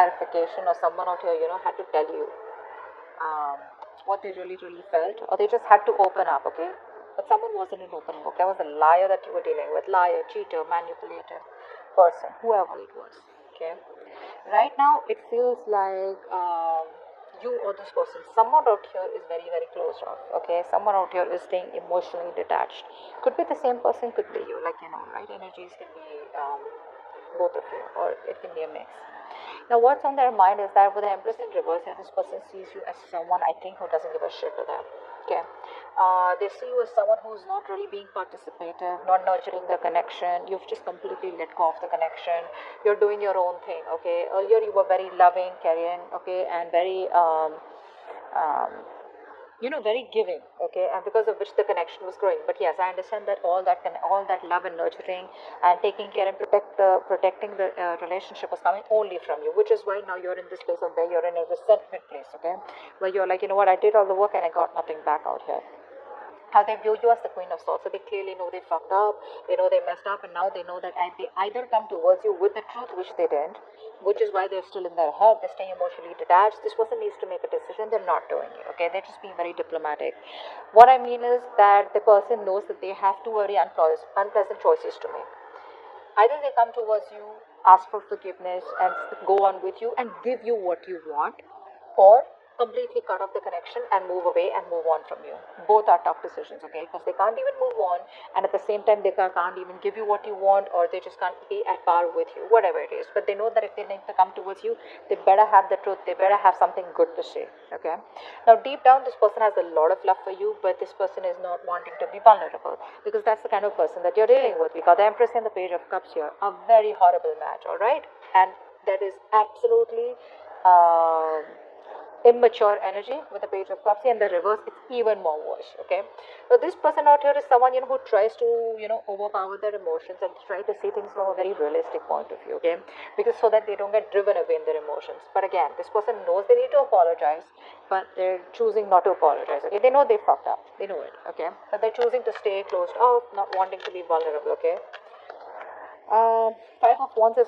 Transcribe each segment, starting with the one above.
clarification, or someone out here, had to tell you um, what they really, really felt, or they just had to open up, okay? But someone wasn't an open book. There was a liar that you were dealing with, liar, cheater, manipulator, person, whoever it was, okay? Right now, it feels like you or this person, someone out here is very, very closed off, okay? Someone out here is staying emotionally detached. Could be the same person, could be you, like, right? Energies can be both of you, or it can be a mix. Now, what's on their mind is that with the Empress in reverse, and this person sees you as someone, I think, who doesn't give a shit to them. Okay, they see you as someone who's not really being participative, not nurturing the connection. You've just completely let go of the connection. You're doing your own thing. Okay, earlier you were very loving, caring, okay, and very um, very giving, okay, and because of which the connection was growing. But yes, I understand that all that love and nurturing and taking care and protecting the relationship was coming only from you, which is why now you're in this place of where you're in a resentment place, okay, where you're like, what, I did all the work and I got nothing back out here. How they view you as the Queen of Swords. So they clearly know they fucked up, they know they messed up, and now they know that they either come towards you with the truth, which they didn't, which is why they're still in their head, they're staying emotionally detached. This person needs to make a decision, they're not doing it, okay? They're just being very diplomatic. What I mean is that the person knows that they have two very unpleasant choices to make. Either they come towards you, ask for forgiveness, and go on with you and give you what you want, or completely cut off the connection and move away and move on from you. Both are tough decisions, okay? Because they can't even move on, and at the same time, they can't even give you what you want, or they just can't be at par with you, whatever it is. But they know that if they need to come towards you, they better have the truth, they better have something good to say, okay? Now, deep down, this person has a lot of love for you, but this person is not wanting to be vulnerable, because that's the kind of person that you're dealing with. We got the Empress and the Page of Cups here, a very horrible match, all right? And that is absolutely immature energy with the Page of Cups, and the reverse, it's even more worse, okay? So this person out here is someone, who tries to, overpower their emotions and try to see things from a very realistic point of view, okay? Because so that they don't get driven away in their emotions. But again, this person knows they need to apologize, but they're choosing not to apologize, okay? They know they fucked up, they know it, okay? But they're choosing to stay closed off, not wanting to be vulnerable, okay? Five of Wands is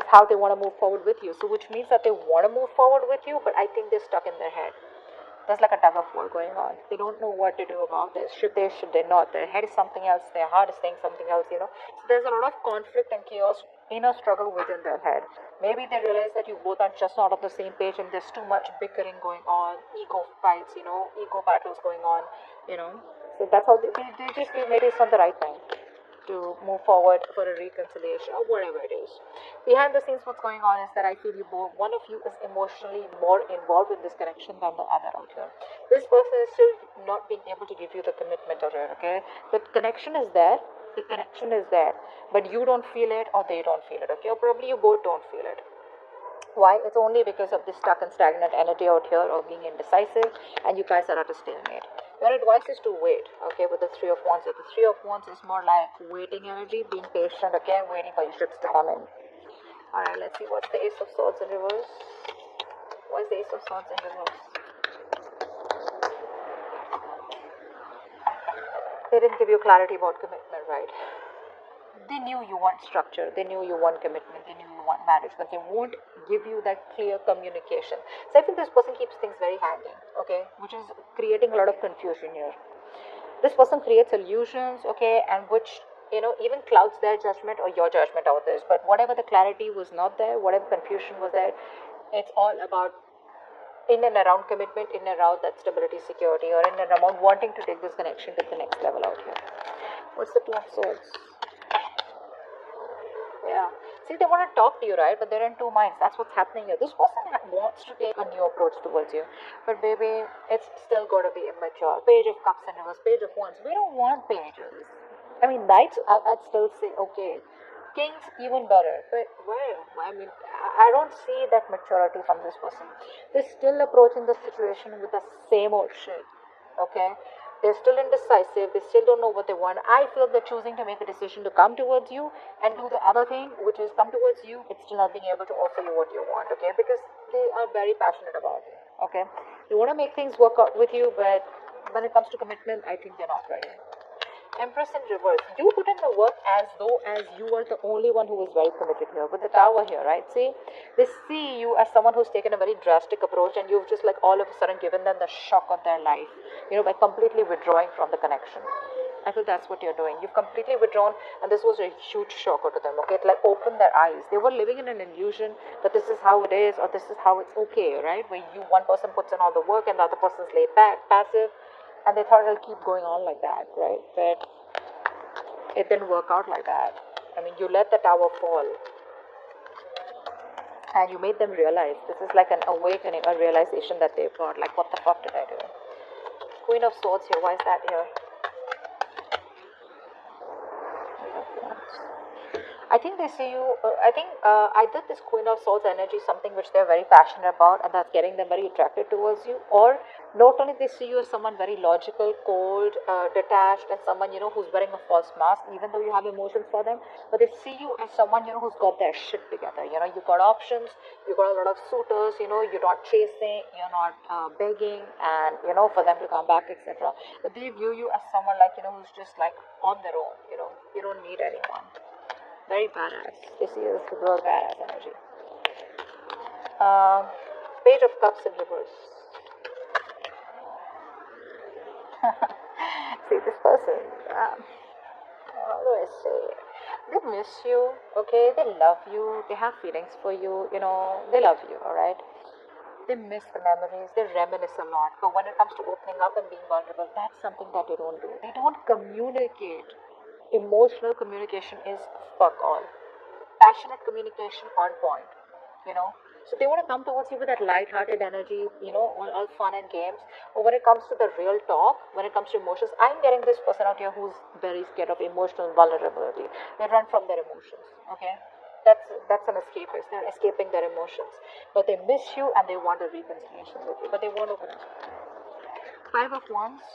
how they want to move forward with you. So which means that they want to move forward with you, but I think they're stuck in their head. There's like a tug of war going on. They don't know what to do about this. Should they not? Their head is something else. Their heart is saying something else. So there's a lot of conflict and chaos, inner struggle within their head. Maybe they realize that you both are just not on the same page, and there's too much bickering going on, ego fights, ego battles going on. So that's how they just feel maybe it's not the right time to move forward for a reconciliation or whatever it is. Behind the scenes, what's going on is that I feel one of you is emotionally more involved in this connection than the other out here. This person is still not being able to give you the commitment out here, okay? The connection is there, but you don't feel it or they don't feel it, okay? Or probably you both don't feel it. Why? It's only because of this stuck and stagnant energy out here or being indecisive, and you guys are at a stalemate. Your advice is to wait, okay, with the Three of Wands. The Three of Wands is more like waiting energy, being patient, okay, waiting for your ships to come in. Alright, let's see what's the Ace of Swords in reverse. What's the Ace of Swords in reverse? They didn't give you clarity about commitment, right? They knew you want structure, they knew you want commitment, they knew you want marriage, but they won't give you that clear communication. So I think this person keeps things very hanging, okay, which is creating a lot of confusion here. This person creates illusions, okay, and which even clouds their judgment or your judgment of this. But whatever the clarity was not there, whatever confusion was there, it's all about in and around commitment, in and around that stability, security, or in and around wanting to take this connection to the next level out here. What's the Two of Swords? Yeah. See, they want to talk to you, right? But they're in two minds. That's what's happening here. This person wants to take a new approach towards you. But baby, it's still going to be immature. Page of Cups and reverse, Page of Wands. We don't want pages. I mean, Knights, I'd still say, okay. Kings, even better. But well, I mean, I don't see that maturity from this person. They're still approaching the situation with the same old shit. Okay? They're still indecisive, they still don't know what they want. I feel they're choosing to make a decision to come towards you and do the other thing, which is come towards you, it's still not being able to offer you what you want, okay? Because they are very passionate about it, okay? They want to make things work out with you, but when it comes to commitment, I think they're not ready. Empress in reverse. You put in the work as though as you are the only one who is very committed here. With the Tower here, right? See, they see you as someone who's taken a very drastic approach, and you've just like all of a sudden given them the shock of their life, by completely withdrawing from the connection. I feel that's what you're doing. You've completely withdrawn, and this was a huge shocker to them. Okay, it like opened their eyes. They were living in an illusion that this is how it is, or this is how it's okay, right? Where one person puts in all the work, and the other person's laid back, passive, and they thought it'll keep going on like that, right? But it didn't work out like that. I mean, you let the Tower fall, and you made them realize this is like an awakening, a realization that they've got. Like, what the fuck did I do? Queen of Swords here. Why is that here? I think they see you. I think either this Queen of Swords energy is something which they're very passionate about, and that's getting them very attracted towards you. Or not only they see you as someone very logical, cold, detached, and someone who's wearing a false mask, even though you have emotions for them. But they see you as someone who's got their shit together. You got options. You got a lot of suitors. You're not chasing. You're not begging, and for them to come back, etc. But they view you as someone like who's just like on their own. You don't need anyone. Very badass. This is the real badass energy. Page of Cups in reverse. See, this person, how do I say? They miss you, okay? They love you. They have feelings for you, they love you, alright? They miss the memories. They reminisce a lot. But when it comes to opening up and being vulnerable, that's something that they don't do. They don't communicate. Emotional communication is fuck all. Passionate communication on point, So they want to come towards you with that light-hearted energy, all fun and games. But when it comes to the real talk, when it comes to emotions, I'm getting this person out here who's very scared of emotional vulnerability. They run from their emotions, okay? That's an escapist. They're escaping their emotions. But they miss you and they want a reconciliation with you. But they won't open up. Five of Wands.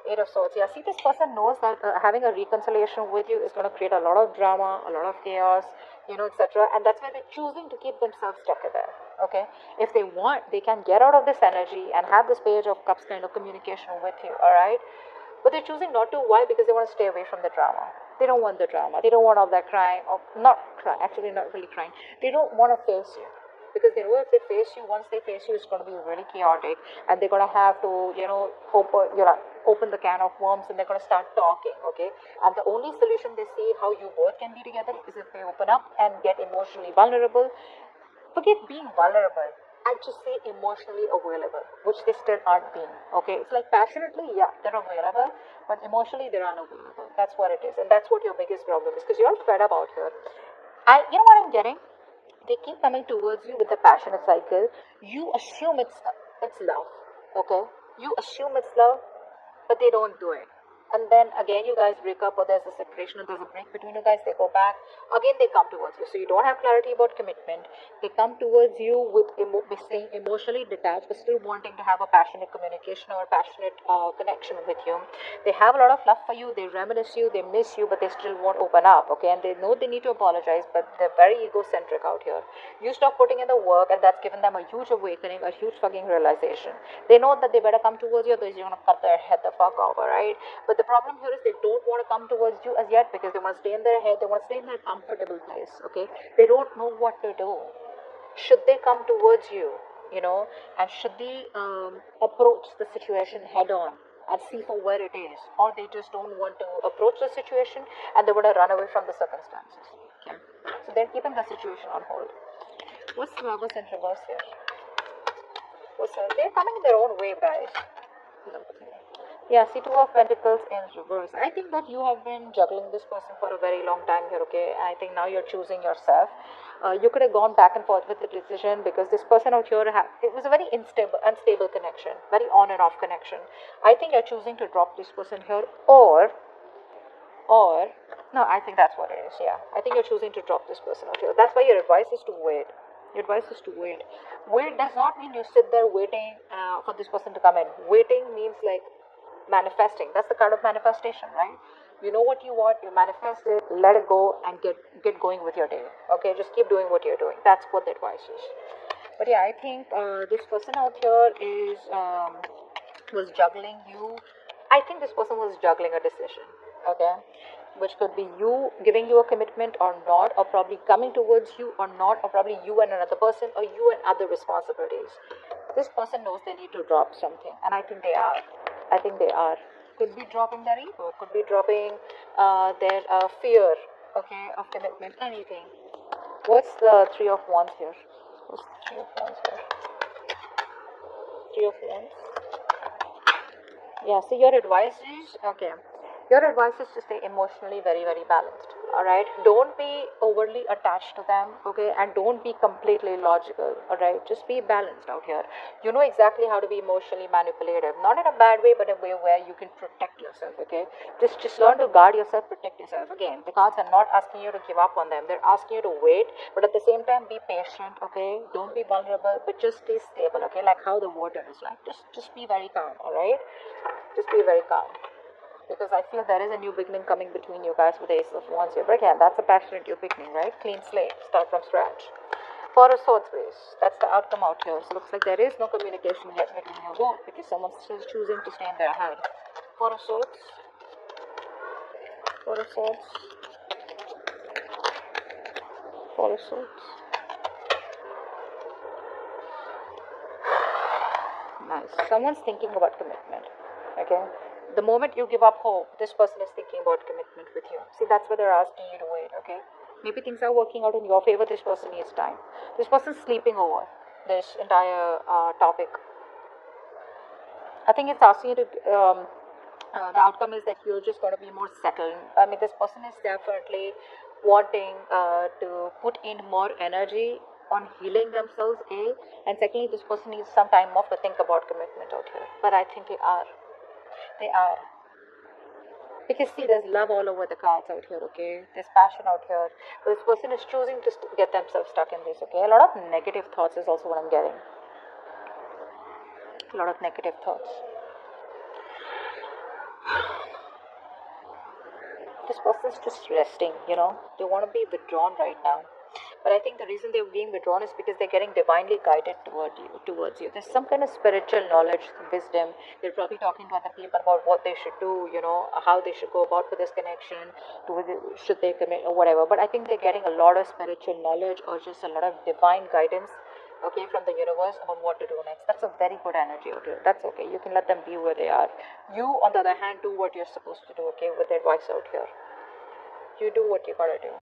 Eight of Swords. Yeah, see, this person knows that having a reconciliation with you is going to create a lot of drama, a lot of chaos, etc. And that's why they're choosing to keep themselves stuck in there. Okay? If they want, they can get out of this energy and have this Page of Cups kind of communication with you. Alright? But they're choosing not to. Why? Because they want to stay away from the drama. They don't want the drama. They don't want all that crying. Or not crying. Actually, not really crying. They don't want to face you. Because they know if they face you, once they face you, it's going to be really chaotic, and they're going to have to, open the can of worms, and they're going to start talking, okay? And the only solution they see how you both can be together is if they open up and get emotionally vulnerable. Forget being vulnerable. I just say emotionally available, which they still aren't being, okay? It's like passionately, yeah, they're available, but emotionally they're unavailable. That's what it is, and that's what your biggest problem is, because you're fed up out here. You know what I'm getting? They keep coming towards you with a passionate cycle. You assume it's love, okay? You assume it's love, but they don't do it. And then again, you guys break up, or there's a separation, or there's a break between you guys. They go back again. They come towards you, so you don't have clarity about commitment. They come towards you with staying emotionally detached, but still wanting to have a passionate communication or a passionate connection with you. They have a lot of love for you. They reminisce you. They miss you, but they still won't open up. Okay, and they know they need to apologize, but they're very egocentric out here. You stop putting in the work, and that's given them a huge awakening, a huge fucking realization. They know that they better come towards you, otherwise you're gonna cut their head the fuck off. Alright, but the problem here is they don't want to come towards you as yet, because they want to stay in their head. They want to stay in their comfortable place. Okay, they don't know what to do. Should they come towards you, and should they approach the situation head on and see for where it is, or they just don't want to approach the situation and they want to run away from the circumstances. Okay, so they're keeping the situation on hold. What's the Lovers in reverse here? They're coming in their own way, guys. Yeah, see, Two of Pentacles in reverse. I think that you have been juggling this person for a very long time here, okay? And I think now you're choosing yourself. You could have gone back and forth with the decision, because this person out here, it was a very unstable connection, very on and off connection. I think you're choosing to drop this person here, or no, I think that's what it is. Yeah, I think you're choosing to drop this person out here. That's why your advice is to wait. Your advice is to wait. Wait does not mean you sit there waiting for this person to come in. Waiting means like manifesting. That's the card of manifestation, right? You know what you want, you manifest it, let it go, and get going with your day. Okay, just keep doing what you're doing. That's what the advice is. But yeah, I think this person out here is was juggling you I think this person was juggling a decision, okay, which could be you giving you a commitment or not, or probably coming towards you or not, or probably you and another person, or you and other responsibilities. This person knows they need to drop something, and I think they are. I think they are. Could be dropping their ego, could be dropping their fear, okay, of commitment, anything. What's the Three of Wands here? What's the Three of Wands here? Three of Wands. Yeah, so your advice is okay. Your advice is to stay emotionally very, very balanced. Alright? Don't be overly attached to them, okay? And don't be completely logical. Alright? Just be balanced out here. You know exactly how to be emotionally manipulative. Not in a bad way, but in a way where you can protect yourself, okay? Just learn to guard yourself, protect yourself. Again, the cards are not asking you to give up on them. They're asking you to wait, but at the same time be patient, okay? Don't be vulnerable, but just stay stable, okay? Like how the water is like. Just be very calm, alright? Just be very calm. Because I feel there is a new beginning coming between you guys with the Ace of Wands here. But again, that's a passionate new beginning, right? Clean slate, start from scratch. Four of Swords base, that's the outcome out here. So it looks like there is no communication yet between you both because someone's still choosing to stay in their head. Four of Swords. Four of Swords. Four of Swords. Nice. Someone's thinking about commitment. Okay? The moment you give up hope, this person is thinking about commitment with you. See, that's why they're asking you to wait, okay? Maybe things are working out in your favor, this person needs time. This person's sleeping over this entire topic. I think it's asking you to, the outcome is that you're just going to be more settled. I mean, this person is definitely wanting to put in more energy on healing themselves, A, and secondly, this person needs some time off to think about commitment out here. But I think they are. They are. Because see, there's love all over the cards out here, okay? There's passion out here. But this person is choosing to get themselves stuck in this, okay? A lot of negative thoughts is also what I'm getting. A lot of negative thoughts. This person's just resting, you know? They want to be withdrawn right now. But I think the reason they're being withdrawn is because they're getting divinely guided towards you. There's some kind of spiritual knowledge, wisdom. They're probably talking to other people about what they should do, you know, how they should go about with this connection, should they commit or whatever. But I think they're getting a lot of spiritual knowledge or just a lot of divine guidance, okay, from the universe about what to do next. That's a very good energy out here. That's okay. You can let them be where they are. You, on the other hand, do what you're supposed to do, okay, with advice out here. You do what you gotta do.